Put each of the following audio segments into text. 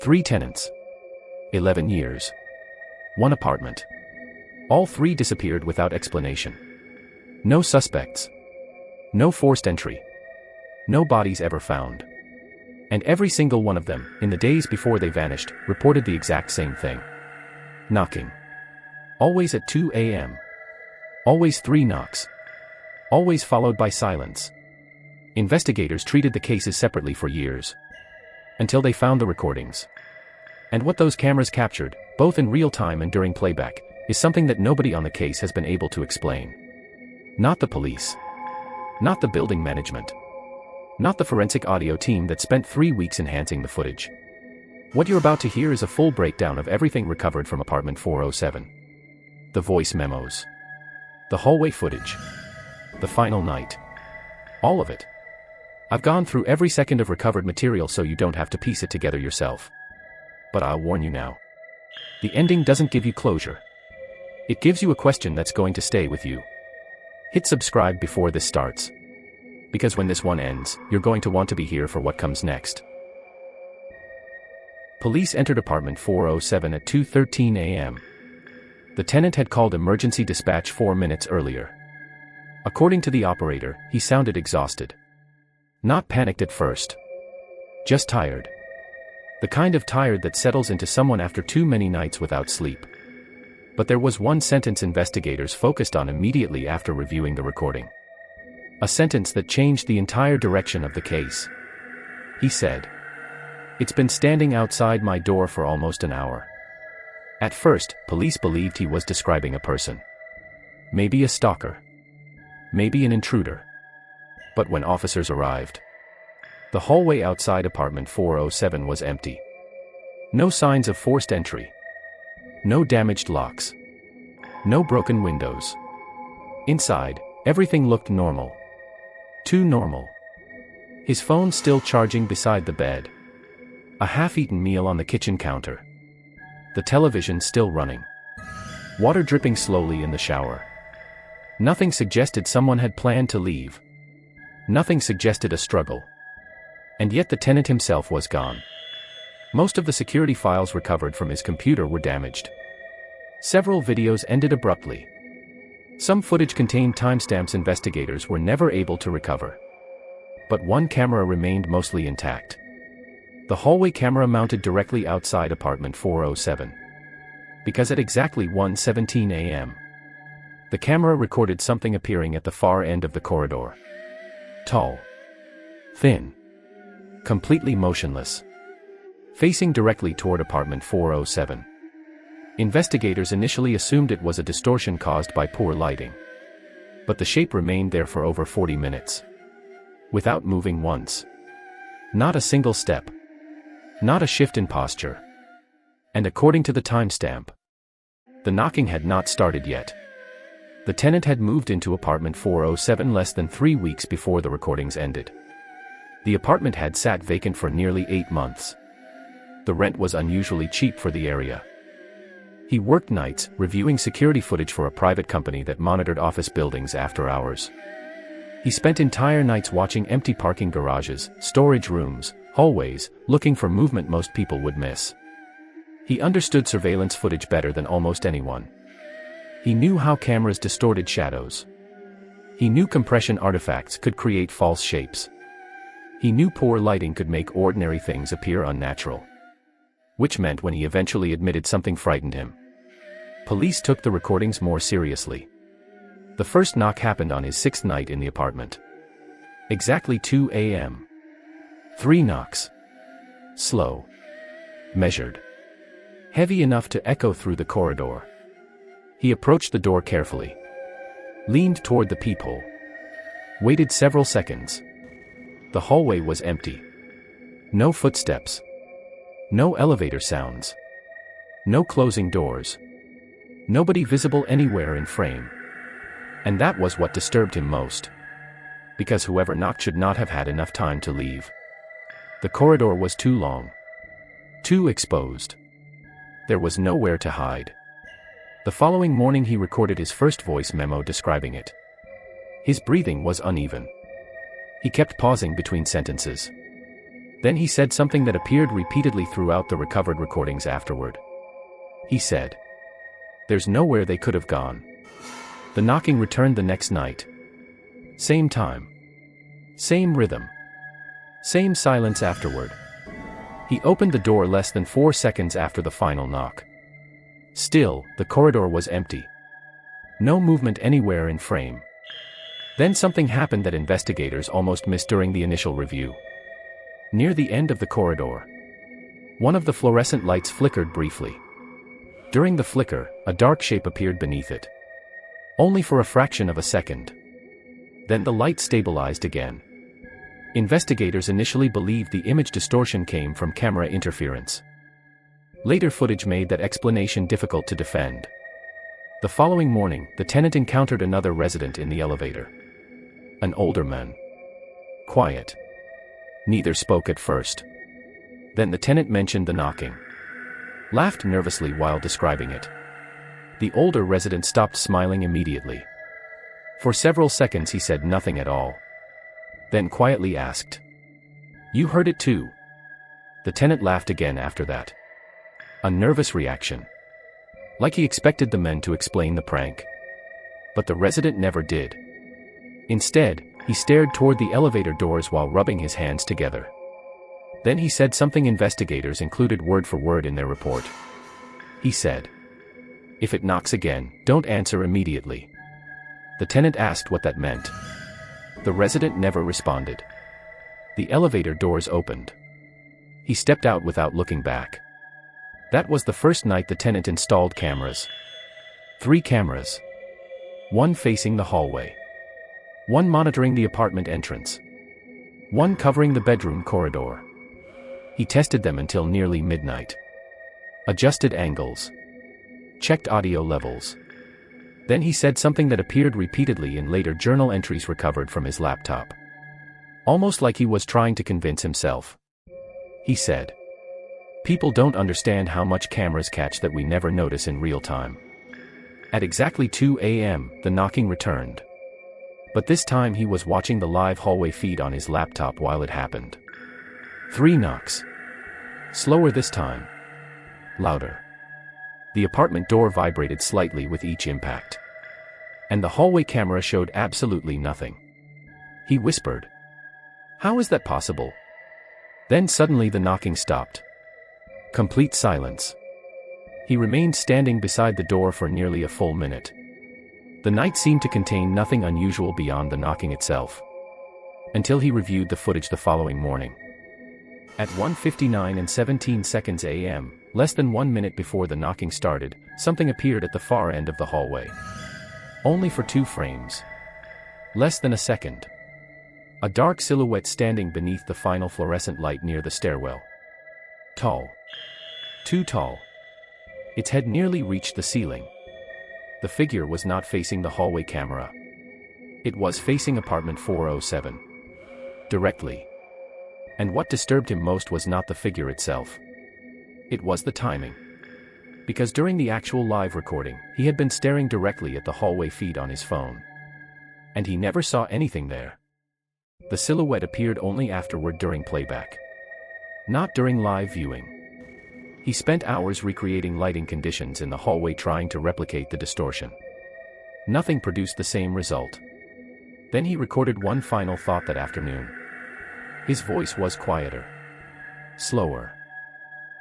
3 tenants. 11 years. 1 apartment. All 3 disappeared without explanation. No suspects. No forced entry. No bodies ever found. And every single one of them, in the days before they vanished, reported the exact same thing. Knocking. Always at 2 a.m. Always 3 knocks. Always followed by silence. Investigators treated the cases separately for years. Until they found the recordings. And what those cameras captured, both in real time and during playback, is something that nobody on the case has been able to explain. Not the police. Not the building management. Not the forensic audio team that spent 3 weeks enhancing the footage. What you're about to hear is a full breakdown of everything recovered from apartment 407. The voice memos. The hallway footage. The final night. All of it. I've gone through every second of recovered material so you don't have to piece it together yourself. But I'll warn you now. The ending doesn't give you closure. It gives you a question that's going to stay with you. Hit subscribe before this starts. Because when this one ends, you're going to want to be here for what comes next. Police entered apartment 407 at 2:13 a.m. The tenant had called emergency dispatch 4 minutes earlier. According to the operator, he sounded exhausted. Not panicked at first. Just tired. The kind of tired that settles into someone after too many nights without sleep. But there was one sentence investigators focused on immediately after reviewing the recording. A sentence that changed the entire direction of the case. He said, "It's been standing outside my door for almost an hour." At first, police believed he was describing a person. Maybe a stalker. Maybe an intruder. But when officers arrived, the hallway outside apartment 407 was empty. No signs of forced entry. No damaged locks. No broken windows. Inside, everything looked normal. Too normal. His phone still charging beside the bed. A half-eaten meal on the kitchen counter. The television still running. Water dripping slowly in the shower. Nothing suggested someone had planned to leave. Nothing suggested a struggle. And yet the tenant himself was gone. Most of the security files recovered from his computer were damaged. Several videos ended abruptly. Some footage contained timestamps investigators were never able to recover. But one camera remained mostly intact. The hallway camera mounted directly outside apartment 407. Because at exactly 1:17 a.m., the camera recorded something appearing at the far end of the corridor. Tall. Thin. Completely motionless. Facing directly toward apartment 407. Investigators initially assumed it was a distortion caused by poor lighting. But the shape remained there for over 40 minutes. Without moving once. Not a single step. Not a shift in posture. And according to the timestamp, the knocking had not started yet. The tenant had moved into apartment 407 less than 3 weeks before the recordings ended. The apartment had sat vacant for nearly 8 months. The rent was unusually cheap for the area. He worked nights, reviewing security footage for a private company that monitored office buildings after hours. He spent entire nights watching empty parking garages, storage rooms, hallways, looking for movement most people would miss. He understood surveillance footage better than almost anyone. He knew how cameras distorted shadows. He knew compression artifacts could create false shapes. He knew poor lighting could make ordinary things appear unnatural. Which meant when he eventually admitted something frightened him. Police took the recordings more seriously. The first knock happened on his 6th night in the apartment. Exactly 2 a.m. 3 knocks. Slow. Measured. Heavy enough to echo through the corridor. He approached the door carefully. Leaned toward the peephole. Waited several seconds. The hallway was empty. No footsteps. No elevator sounds. No closing doors. Nobody visible anywhere in frame. And that was what disturbed him most. Because whoever knocked should not have had enough time to leave. The corridor was too long. Too exposed. There was nowhere to hide. The following morning he recorded his first voice memo describing it. His breathing was uneven. He kept pausing between sentences. Then he said something that appeared repeatedly throughout the recovered recordings afterward. He said, "There's nowhere they could have gone." The knocking returned the next night. Same time. Same rhythm. Same silence afterward. He opened the door less than 4 seconds after the final knock. Still, the corridor was empty. No movement anywhere in frame. Then something happened that investigators almost missed during the initial review. Near the end of the corridor, one of the fluorescent lights flickered briefly. During the flicker, a dark shape appeared beneath it. Only for a fraction of a second. Then the light stabilized again. Investigators initially believed the image distortion came from camera interference. Later footage made that explanation difficult to defend. The following morning, the tenant encountered another resident in the elevator. An older man. Quiet. Neither spoke at first. Then the tenant mentioned the knocking. Laughed nervously while describing it. The older resident stopped smiling immediately. For several seconds he said nothing at all. Then quietly asked, "You heard it too?" The tenant laughed again after that. A nervous reaction. Like he expected the men to explain the prank. But the resident never did. Instead, he stared toward the elevator doors while rubbing his hands together. Then he said something investigators included word for word in their report. He said, "If it knocks again, don't answer immediately." The tenant asked what that meant. The resident never responded. The elevator doors opened. He stepped out without looking back. That was the first night the tenant installed cameras. 3 cameras. 1 facing the hallway. 1 monitoring the apartment entrance. 1 covering the bedroom corridor. He tested them until nearly midnight. Adjusted angles. Checked audio levels. Then he said something that appeared repeatedly in later journal entries recovered from his laptop. Almost like he was trying to convince himself. He said, "People don't understand how much cameras catch that we never notice in real time." At exactly 2 a.m., the knocking returned. But this time he was watching the live hallway feed on his laptop while it happened. 3 knocks. Slower this time. Louder. The apartment door vibrated slightly with each impact. And the hallway camera showed absolutely nothing. He whispered, "How is that possible?" Then suddenly the knocking stopped. Complete silence. He remained standing beside the door for nearly a full minute. The night seemed to contain nothing unusual beyond the knocking itself. Until he reviewed the footage the following morning. At 1:59 and 17 seconds a.m., less than 1 minute before the knocking started, something appeared at the far end of the hallway. Only for 2 frames. Less than a second. A dark silhouette standing beneath the final fluorescent light near the stairwell. Tall. Too tall. Its head nearly reached the ceiling. The figure was not facing the hallway camera. It was facing apartment 407. Directly. And what disturbed him most was not the figure itself. It was the timing. Because during the actual live recording, he had been staring directly at the hallway feed on his phone. And he never saw anything there. The silhouette appeared only afterward during playback. Not during live viewing. He spent hours recreating lighting conditions in the hallway trying to replicate the distortion. Nothing produced the same result. Then he recorded one final thought that afternoon. His voice was quieter. Slower.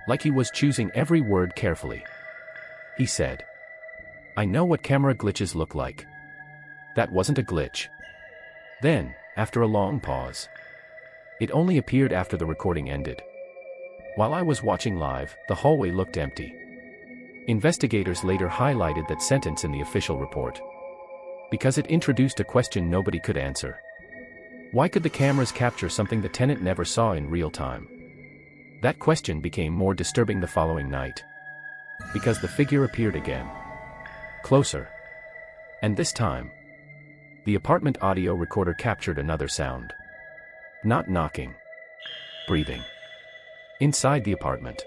Like he was choosing every word carefully. He said, "I know what camera glitches look like. That wasn't a glitch." Then, after a long pause. It only appeared after the recording ended. While I was watching live, the hallway looked empty. Investigators later highlighted that sentence in the official report. Because it introduced a question nobody could answer. Why could the cameras capture something the tenant never saw in real time? That question became more disturbing the following night. Because the figure appeared again. Closer. And this time, the apartment audio recorder captured another sound. Not knocking. Breathing. Inside the apartment.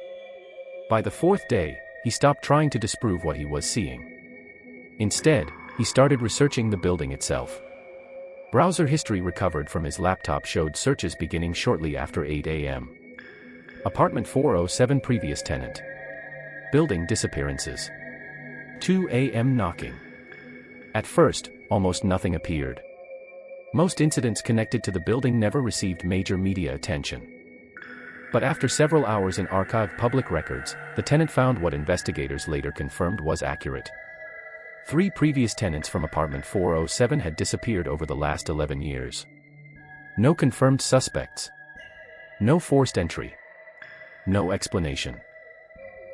By the 4th day, he stopped trying to disprove what he was seeing. Instead, he started researching the building itself. Browser history recovered from his laptop showed searches beginning shortly after 8 a.m. Apartment 407 previous tenant. Building disappearances. 2 a.m. knocking. At first, almost nothing appeared. Most incidents connected to the building never received major media attention. But after several hours in archived public records, the tenant found what investigators later confirmed was accurate. 3 previous tenants from apartment 407 had disappeared over the last 11 years. No confirmed suspects. No forced entry. No explanation.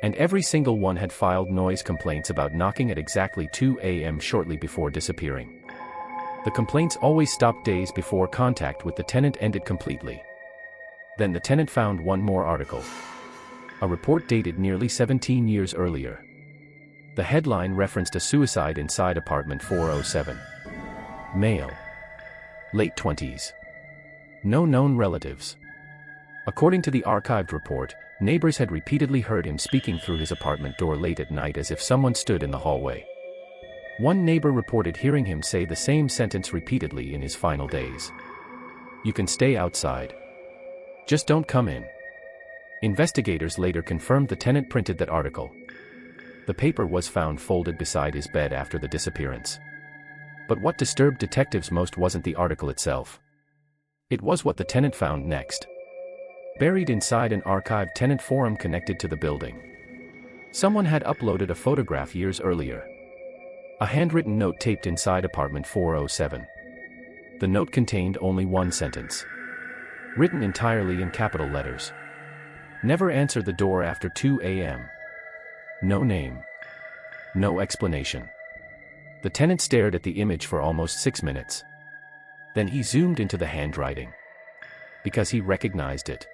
And every single one had filed noise complaints about knocking at exactly 2 a.m. shortly before disappearing. The complaints always stopped days before contact with the tenant ended completely. Then the tenant found one more article. A report dated nearly 17 years earlier. The headline referenced a suicide inside apartment 407. Male. Late 20s. No known relatives. According to the archived report, neighbors had repeatedly heard him speaking through his apartment door late at night as if someone stood in the hallway. One neighbor reported hearing him say the same sentence repeatedly in his final days. "You can stay outside. Just don't come in." Investigators later confirmed the tenant printed that article. The paper was found folded beside his bed after the disappearance. But what disturbed detectives most wasn't the article itself. It was what the tenant found next. Buried inside an archived tenant forum connected to the building. Someone had uploaded a photograph years earlier. A handwritten note taped inside apartment 407. The note contained only one sentence. Written entirely in capital letters. Never answer the door after 2 a.m. No name. No explanation. The tenant stared at the image for almost 6 minutes. Then he zoomed into the handwriting. Because he recognized it.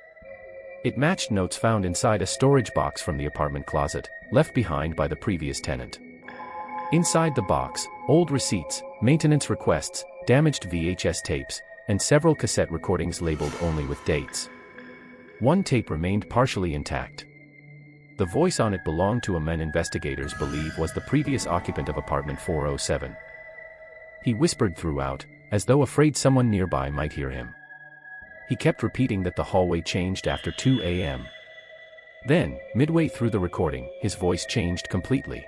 It matched notes found inside a storage box from the apartment closet, left behind by the previous tenant. Inside the box, old receipts, maintenance requests, damaged VHS tapes, and several cassette recordings labeled only with dates. One tape remained partially intact. The voice on it belonged to a man investigators believe was the previous occupant of apartment 407. He whispered throughout, as though afraid someone nearby might hear him. He kept repeating that the hallway changed after 2 a.m. Then, midway through the recording, his voice changed completely.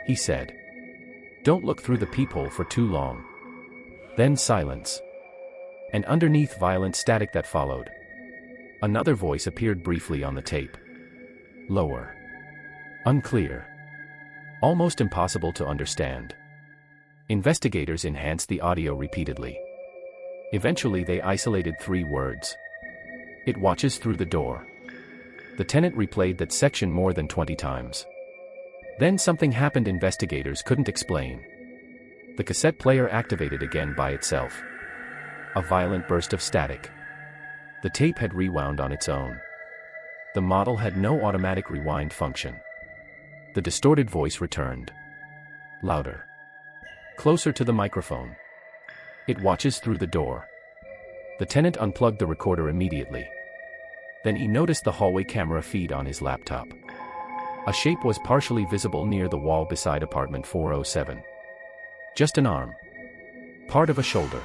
He said, "Don't look through the peephole for too long." Then silence. And underneath violent static that followed. Another voice appeared briefly on the tape. Lower. Unclear. Almost impossible to understand. Investigators enhanced the audio repeatedly. Eventually they isolated 3 words. "It watches through the door." The tenant replayed that section more than 20 times. Then something happened investigators couldn't explain. The cassette player activated again by itself. A violent burst of static. The tape had rewound on its own. The model had no automatic rewind function. The distorted voice returned. Louder. Closer to the microphone. "It watches through the door." The tenant unplugged the recorder immediately. Then he noticed the hallway camera feed on his laptop. A shape was partially visible near the wall beside apartment 407. Just an arm. Part of a shoulder.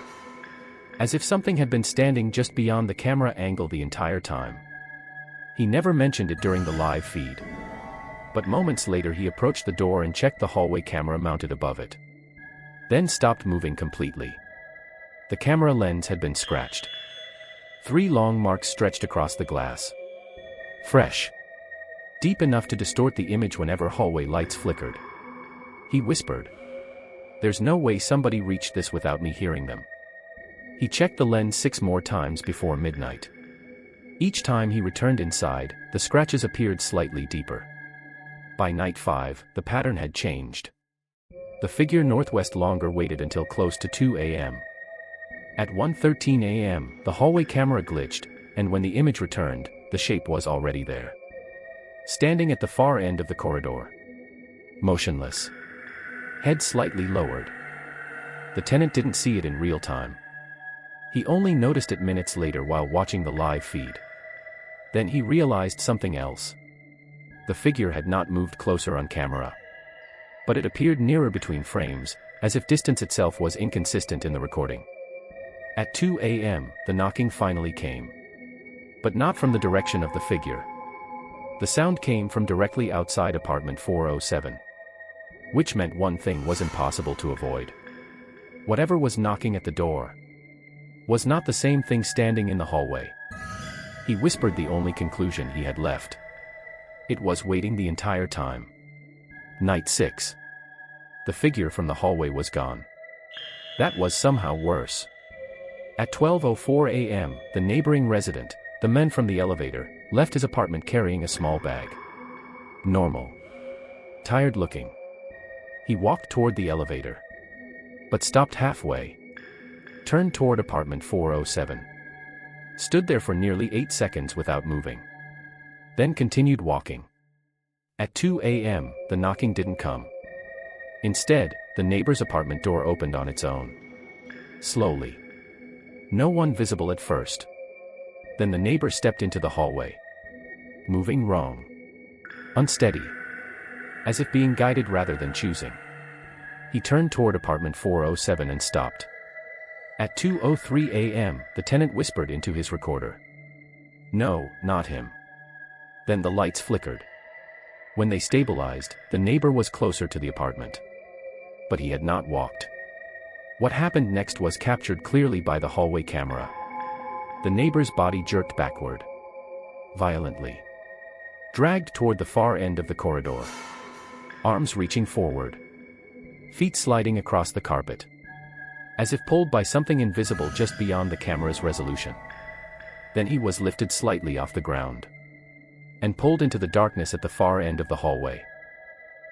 As if something had been standing just beyond the camera angle the entire time. He never mentioned it during the live feed. But moments later he approached the door and checked the hallway camera mounted above it. Then stopped moving completely. The camera lens had been scratched. 3 long marks stretched across the glass. Fresh. Deep enough to distort the image whenever hallway lights flickered. He whispered. "There's no way somebody reached this without me hearing them." He checked the lens 6 more times before midnight. Each time he returned inside, the scratches appeared slightly deeper. By night 5, the pattern had changed. The figure northwest longer waited until close to 2 a.m. At 1:13 a.m., the hallway camera glitched, and when the image returned, the shape was already there. Standing at the far end of the corridor. Motionless. Head slightly lowered. The tenant didn't see it in real time. He only noticed it minutes later while watching the live feed. Then he realized something else. The figure had not moved closer on camera. But it appeared nearer between frames, as if distance itself was inconsistent in the recording. At 2 a.m., the knocking finally came. but not from the direction of the figure. The sound came from directly outside apartment 407. Which meant one thing was impossible to avoid. Whatever was knocking at the door was not the same thing standing in the hallway. He whispered the only conclusion he had left. It was waiting the entire time. Night 6. The figure from the hallway was gone. That was somehow worse. At 12:04 a.m., the neighboring resident, the man from the elevator, left his apartment carrying a small bag. Normal. Tired looking. He walked toward the elevator, but stopped halfway. Turned toward apartment 407. Stood there for nearly 8 seconds without moving. Then continued walking. At 2 a.m., the knocking didn't come. Instead, the neighbor's apartment door opened on its own. Slowly. No one visible at first. Then the neighbor stepped into the hallway. Moving wrong. Unsteady. As if being guided rather than choosing. He turned toward apartment 407 and stopped. At 2:03 a.m., the tenant whispered into his recorder. "No, not him." Then the lights flickered. When they stabilized, the neighbor was closer to the apartment. But he had not walked. What happened next was captured clearly by the hallway camera. The neighbor's body jerked backward. Violently. Dragged toward the far end of the corridor. Arms reaching forward. Feet sliding across the carpet. As if pulled by something invisible just beyond the camera's resolution. Then he was lifted slightly off the ground. And pulled into the darkness at the far end of the hallway.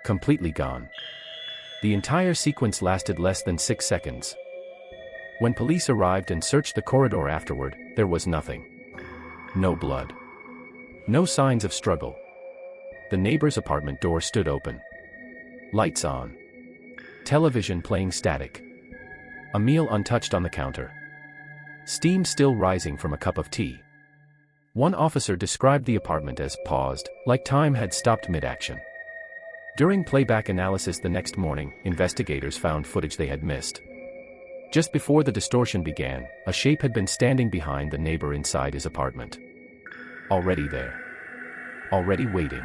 Completely gone. The entire sequence lasted less than 6 seconds. When police arrived and searched the corridor afterward, there was nothing. No blood. No signs of struggle. The neighbor's apartment door stood open. Lights on. Television playing static. A meal untouched on the counter. Steam still rising from a cup of tea. One officer described the apartment as paused, like time had stopped mid-action. During playback analysis the next morning, investigators found footage they had missed. Just before the distortion began, a shape had been standing behind the neighbor inside his apartment. Already there. Already waiting.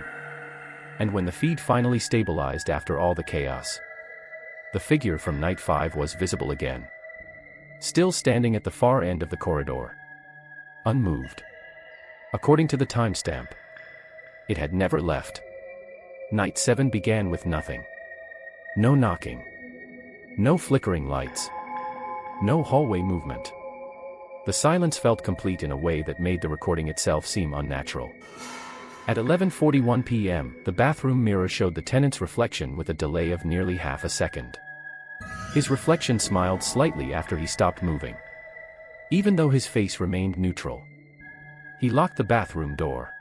And when the feed finally stabilized after all the chaos, the figure from night 5 was visible again. Still standing at the far end of the corridor. Unmoved. According to the timestamp, it had never left. Night 7 began with nothing. No knocking. No flickering lights. No hallway movement. The silence felt complete in a way that made the recording itself seem unnatural. At 11:41 p.m., the bathroom mirror showed the tenant's reflection with a delay of nearly half a second. His reflection smiled slightly after he stopped moving. Even though his face remained neutral. He locked the bathroom door.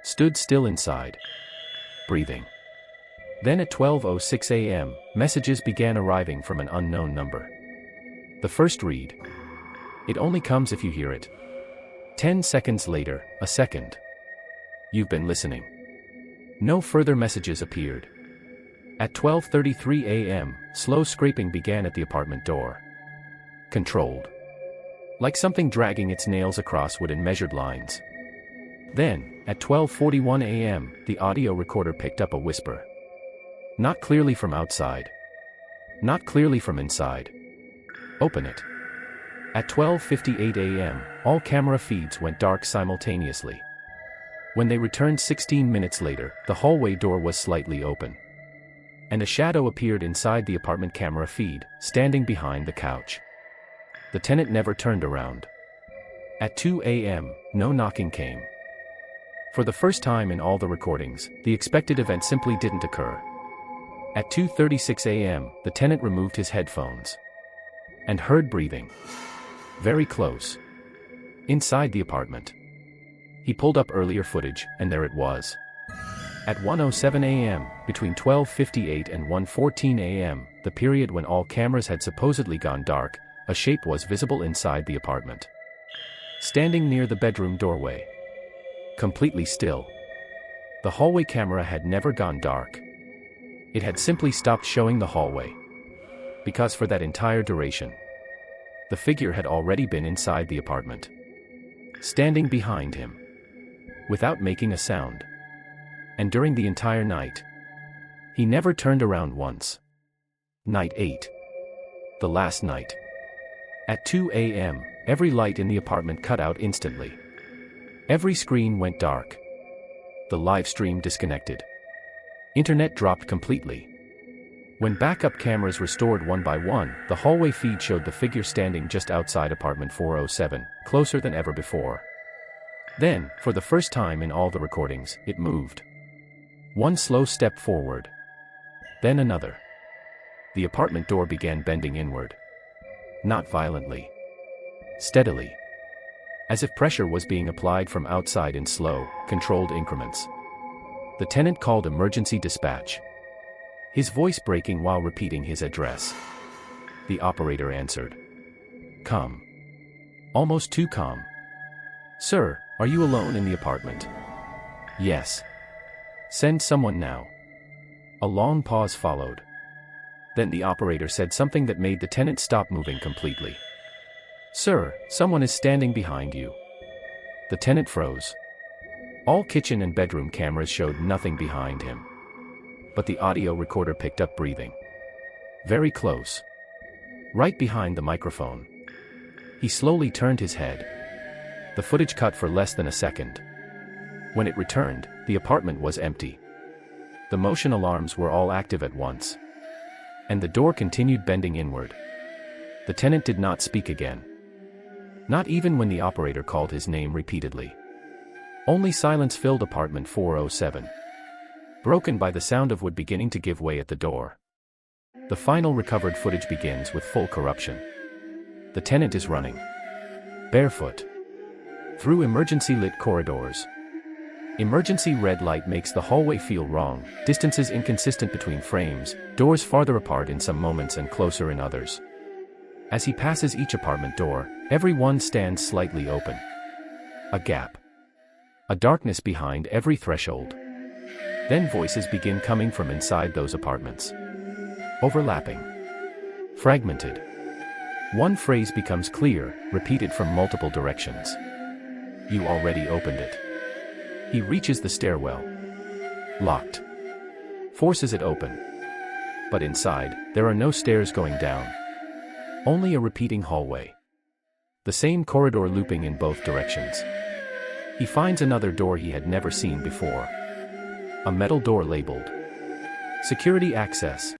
Stood still inside. Breathing. Then at 12:06 a.m., messages began arriving from an unknown number. The first read. It only comes if you hear it. 10 seconds later, a second. You've been listening. No further messages appeared. At 12:33 a.m., slow scraping began at the apartment door. Controlled. Like something dragging its nails across wooden measured lines. Then, at 12:41 a.m., the audio recorder picked up a whisper. Not clearly from outside. Not clearly from inside. Open it. At 12:58 a.m., all camera feeds went dark simultaneously. When they returned 16 minutes later, the hallway door was slightly open. And a shadow appeared inside the apartment camera feed, standing behind the couch. The tenant never turned around. At 2 a.m., no knocking came. For the first time in all the recordings, the expected event simply didn't occur. At 2:36 a.m., the tenant removed his headphones. And heard breathing. Very close. Inside the apartment. He pulled up earlier footage, and there it was. At 1:07 a.m., between 12:58 and 1:14 a.m., the period when all cameras had supposedly gone dark, a shape was visible inside the apartment. Standing near the bedroom doorway. Completely still. The hallway camera had never gone dark. It had simply stopped showing the hallway. Because for that entire duration, the figure had already been inside the apartment. standing behind him, without making a sound. And during the entire night, he never turned around once. Night 8. The last night. At 2 a.m., every light in the apartment cut out instantly. Every screen went dark. The live stream disconnected. Internet dropped completely. When backup cameras restored one by one, the hallway feed showed the figure standing just outside apartment 407, closer than ever before. Then, for the first time in all the recordings, it moved. One slow step forward. Then another. The apartment door began bending inward. Not violently. Steadily. As if pressure was being applied from outside in slow, controlled increments. The tenant called emergency dispatch, his voice breaking while repeating his address. The operator answered. Calm. Almost too calm. Sir, are you alone in the apartment? Yes. Send someone now. A long pause followed. Then the operator said something that made the tenant stop moving completely. Sir, someone is standing behind you. The tenant froze. All kitchen and bedroom cameras showed nothing behind him. But the audio recorder picked up breathing. Very close. Right behind the microphone. He slowly turned his head. The footage cut for less than a second. When it returned, the apartment was empty. The motion alarms were all active at once. And the door continued bending inward. The tenant did not speak again. Not even when the operator called his name repeatedly. Only silence filled apartment 407. Broken by the sound of wood beginning to give way at the door. The final recovered footage begins with full corruption. The tenant is running. Barefoot. Through emergency lit corridors. Emergency red light makes the hallway feel wrong, distances inconsistent between frames, doors farther apart in some moments and closer in others. As he passes each apartment door, every one stands slightly open. A gap. A darkness behind every threshold. Then voices begin coming from inside those apartments. Overlapping. Fragmented. One phrase becomes clear, repeated from multiple directions. You already opened it. He reaches the stairwell. Locked. Forces it open. But inside, there are no stairs going down. Only a repeating hallway. The same corridor looping in both directions. He finds another door he had never seen before. A metal door labeled Security Access.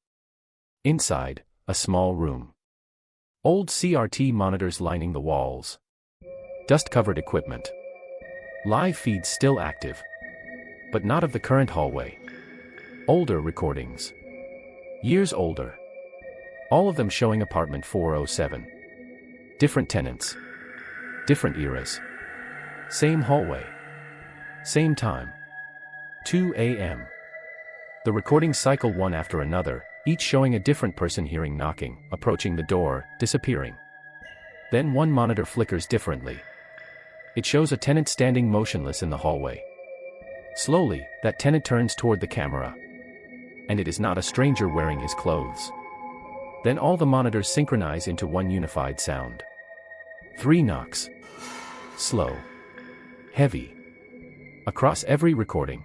Inside, a small room. Old CRT monitors lining the walls. Dust-covered equipment. Live feeds still active. But not of the current hallway. Older recordings. Years older. All of them showing apartment 407. Different tenants. Different eras. Same hallway. Same time. 2 a.m. The recordings cycle one after another, each showing a different person hearing knocking, approaching the door, disappearing. Then one monitor flickers differently. It shows a tenant standing motionless in the hallway. Slowly, that tenant turns toward the camera. And it is not a stranger wearing his clothes. Then all the monitors synchronize into one unified sound. 3 knocks. Slow. Heavy. Across every recording.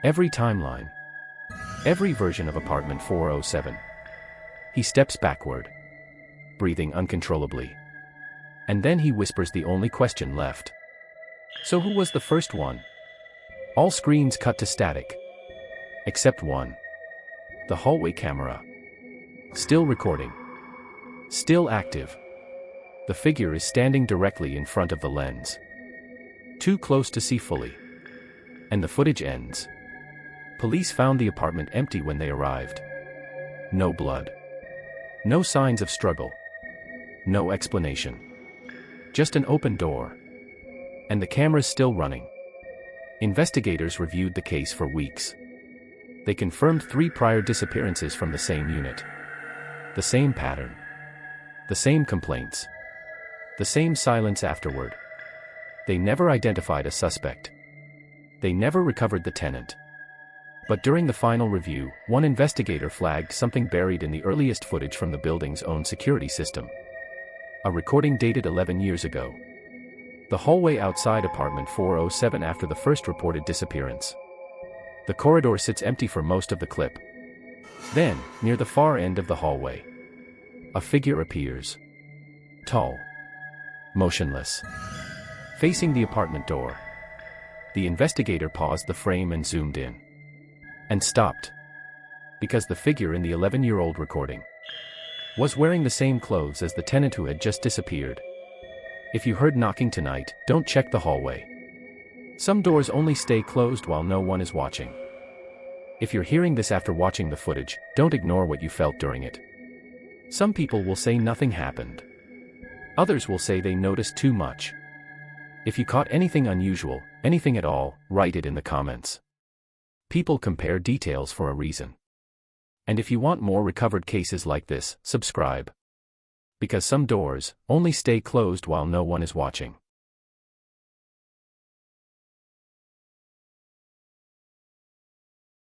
Every timeline. Every version of apartment 407. He steps backward. Breathing uncontrollably. And then he whispers the only question left. So who was the first one? All screens cut to static. Except one. The hallway camera. Still recording. Still active. The figure is standing directly in front of the lens. Too close to see fully. And the footage ends. Police found the apartment empty when they arrived. No blood. No signs of struggle. No explanation. Just an open door. And the camera's still running. Investigators reviewed the case for weeks. They confirmed 3 prior disappearances from the same unit. The same pattern. The same complaints. The same silence afterward. They never identified a suspect. They never recovered the tenant. But during the final review, one investigator flagged something buried in the earliest footage from the building's own security system. A recording dated 11 years ago. The hallway outside apartment 407 after the first reported disappearance. The corridor sits empty for most of the clip. Then, near the far end of the hallway, a figure appears. Tall. Motionless. Facing the apartment door. The investigator paused the frame and zoomed in. And stopped. Because the figure in the 11-year-old recording was wearing the same clothes as the tenant who had just disappeared. If you heard knocking tonight, don't check the hallway. Some doors only stay closed while no one is watching. If you're hearing this after watching the footage, don't ignore what you felt during it. Some people will say nothing happened. Others will say they noticed too much. If you caught anything unusual, anything at all, write it in the comments. People compare details for a reason. And if you want more recovered cases like this, subscribe. Because some doors only stay closed while no one is watching.